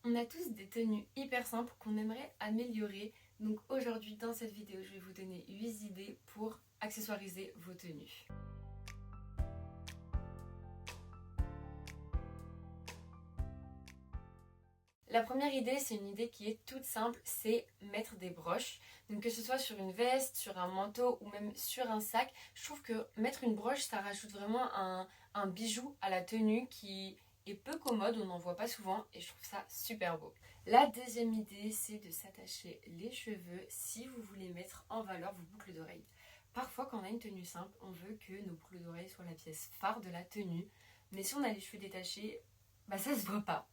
On a tous des tenues hyper simples qu'on aimerait améliorer. Donc aujourd'hui dans cette vidéo, je vais vous donner 8 idées pour accessoiriser vos tenues. La première idée, c'est une idée qui est toute simple, c'est mettre des broches. Donc que ce soit sur une veste, sur un manteau ou même sur un sac, je trouve que mettre une broche, ça rajoute vraiment un bijou à la tenue qui est peu commode, on n'en voit pas souvent et je trouve ça super beau. La deuxième idée, c'est de s'attacher les cheveux si vous voulez mettre en valeur vos boucles d'oreilles. Parfois, quand on a une tenue simple, on veut que nos boucles d'oreilles soient la pièce phare de la tenue. Mais si on a les cheveux détachés, ça se voit pas.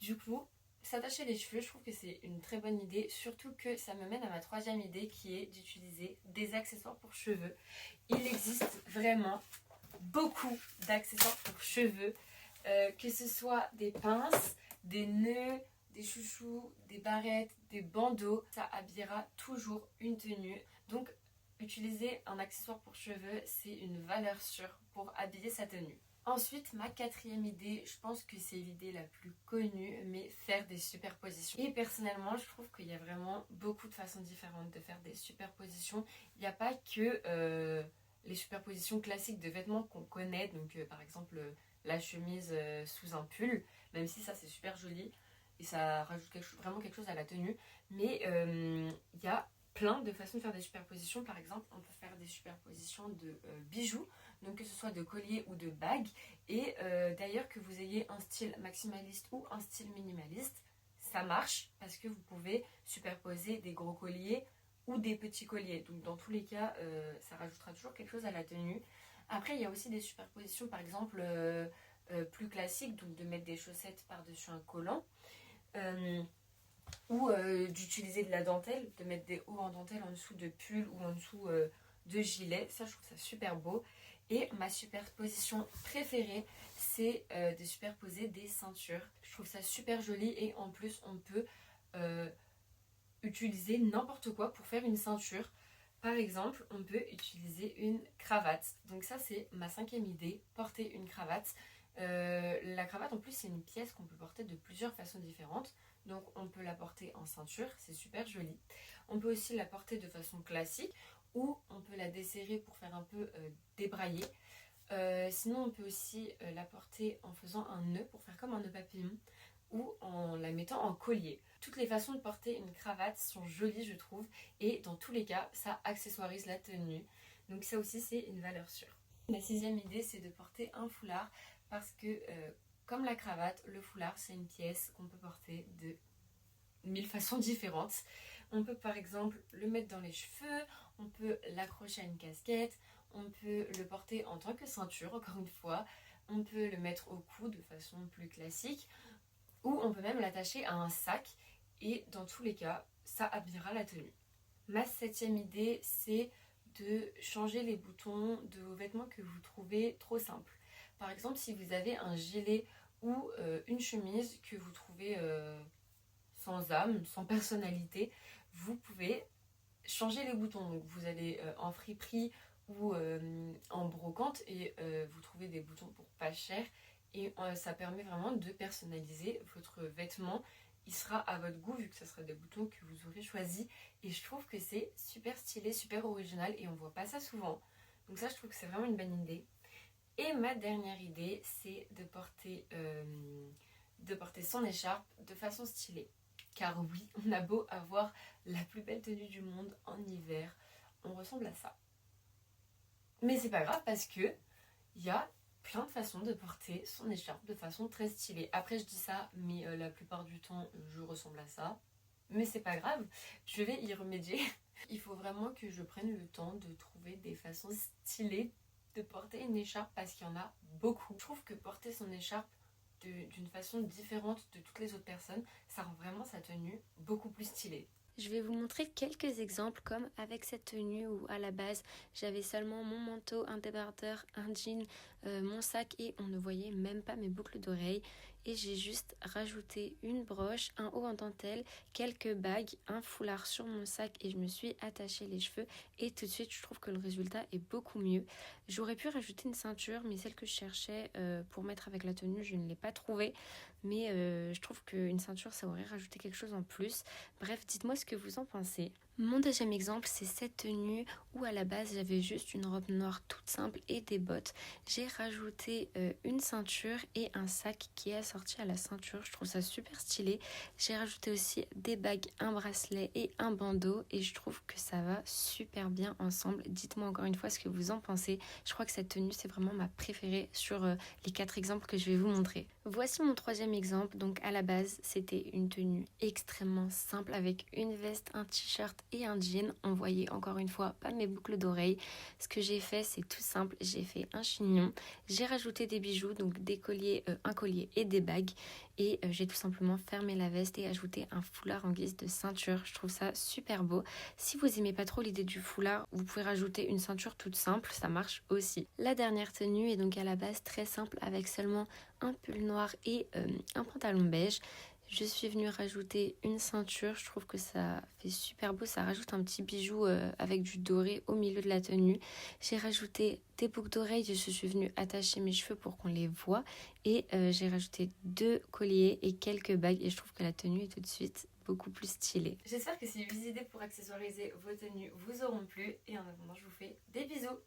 Du coup, s'attacher les cheveux, je trouve que c'est une très bonne idée, surtout que ça me mène à ma troisième idée qui est d'utiliser des accessoires pour cheveux. Il existe vraiment beaucoup d'accessoires pour cheveux, que ce soit des pinces, des nœuds, des chouchous, des barrettes, des bandeaux, ça habillera toujours une tenue. Donc utiliser un accessoire pour cheveux, c'est une valeur sûre pour habiller sa tenue. Ensuite, ma quatrième idée, je pense que c'est l'idée la plus connue, mais faire des superpositions. Et personnellement, je trouve qu'il y a vraiment beaucoup de façons différentes de faire des superpositions. Il n'y a pas que les superpositions classiques de vêtements qu'on connaît, donc par exemple la chemise sous un pull, même si ça c'est super joli et ça rajoute vraiment quelque chose à la tenue. Mais il y a plein de façons de faire des superpositions. Par exemple, on peut faire des superpositions de bijoux, donc que ce soit de collier ou de bagues. Et d'ailleurs, que vous ayez un style maximaliste ou un style minimaliste, ça marche parce que vous pouvez superposer des gros colliers ou des petits colliers. Donc dans tous les cas, ça rajoutera toujours quelque chose à la tenue. Après, il y a aussi des superpositions, par exemple, plus classiques, donc de mettre des chaussettes par-dessus un collant. Ou d'utiliser de la dentelle, de mettre des hauts en dentelle en dessous de pull ou en dessous de gilet. Ça, je trouve ça super beau. Et ma superposition préférée, c'est de superposer des ceintures. Je trouve ça super joli et en plus, on peut utiliser n'importe quoi pour faire une ceinture. Par exemple, on peut utiliser une cravate. Donc ça, c'est ma cinquième idée, porter une cravate. La cravate, en plus, c'est une pièce qu'on peut porter de plusieurs façons différentes. Donc on peut la porter en ceinture, c'est super joli. On peut aussi la porter de façon classique ou on peut la desserrer pour faire un peu débrailler. Sinon on peut aussi la porter en faisant un nœud pour faire comme un nœud papillon ou en la mettant en collier. Toutes les façons de porter une cravate sont jolies, je trouve, et dans tous les cas ça accessoirise la tenue. Donc ça aussi c'est une valeur sûre. La sixième idée, c'est de porter un foulard parce que comme la cravate, le foulard c'est une pièce qu'on peut porter de 1000 façons différentes. On peut par exemple le mettre dans les cheveux, on peut l'accrocher à une casquette, on peut le porter en tant que ceinture, encore une fois, on peut le mettre au cou de façon plus classique, ou on peut même l'attacher à un sac et dans tous les cas, ça habillera la tenue. Ma septième idée, c'est de changer les boutons de vos vêtements que vous trouvez trop simples. Par exemple, si vous avez un gilet ou une chemise que vous trouvez sans âme, sans personnalité, vous pouvez changer les boutons. Donc vous allez en friperie ou en brocante et vous trouvez des boutons pour pas cher et ça permet vraiment de personnaliser votre vêtement. Il sera à votre goût vu que ce sera des boutons que vous aurez choisis et je trouve que c'est super stylé, super original et on voit pas ça souvent. Donc ça, je trouve que c'est vraiment une bonne idée. Et ma dernière idée, c'est de porter son écharpe de façon stylée. Car oui, on a beau avoir la plus belle tenue du monde en hiver, on ressemble à ça. Mais c'est pas grave parce que il y a plein de façons de porter son écharpe de façon très stylée. Après je dis ça, mais la plupart du temps je ressemble à ça. Mais c'est pas grave, je vais y remédier. Il faut vraiment que je prenne le temps de trouver des façons stylées de porter une écharpe parce qu'il y en a beaucoup. Je trouve que porter son écharpe d'une façon différente de toutes les autres personnes, ça rend vraiment sa tenue beaucoup plus stylée. Je vais vous montrer quelques exemples comme avec cette tenue où à la base j'avais seulement mon manteau, un débardeur, un jean, mon sac et on ne voyait même pas mes boucles d'oreilles et j'ai juste rajouté une broche, un haut en dentelle, quelques bagues, un foulard sur mon sac et je me suis attaché les cheveux et tout de suite je trouve que le résultat est beaucoup mieux. J'aurais pu rajouter une ceinture mais celle que je cherchais pour mettre avec la tenue je ne l'ai pas trouvée mais je trouve qu'une ceinture, ça aurait rajouté quelque chose en plus. Bref, dites-moi ce que vous en pensez. Mon deuxième exemple, c'est cette tenue où à la base j'avais juste une robe noire toute simple et des bottes. J'ai rajouté une ceinture et un sac qui est assorti à la ceinture. Je trouve ça super stylé. J'ai rajouté aussi des bagues, un bracelet et un bandeau et je trouve que ça va super bien ensemble. Dites-moi encore une fois ce que vous en pensez. Je crois que cette tenue, c'est vraiment ma préférée sur les 4 exemples que je vais vous montrer. Voici mon troisième exemple. Donc à la base, c'était une tenue extrêmement simple avec une veste, un t-shirt et un jean. On voyait encore une fois pas mes boucles d'oreilles. Ce que j'ai fait, c'est tout simple. J'ai fait un chignon. J'ai rajouté des bijoux, donc des colliers, un collier et des bagues. Et j'ai tout simplement fermé la veste et ajouté un foulard en guise de ceinture. Je trouve ça super beau. Si vous aimez pas trop l'idée du foulard, vous pouvez rajouter une ceinture toute simple, ça marche aussi. La dernière tenue est donc à la base très simple avec seulement un pull noir et un pantalon beige. Je suis venue rajouter une ceinture, je trouve que ça fait super beau, ça rajoute un petit bijou avec du doré au milieu de la tenue. J'ai rajouté des boucles d'oreilles, je suis venue attacher mes cheveux pour qu'on les voit et j'ai rajouté 2 colliers et quelques bagues et je trouve que la tenue est tout de suite beaucoup plus stylée. J'espère que ces 8 idées pour accessoiriser vos tenues vous auront plu et en attendant je vous fais des bisous.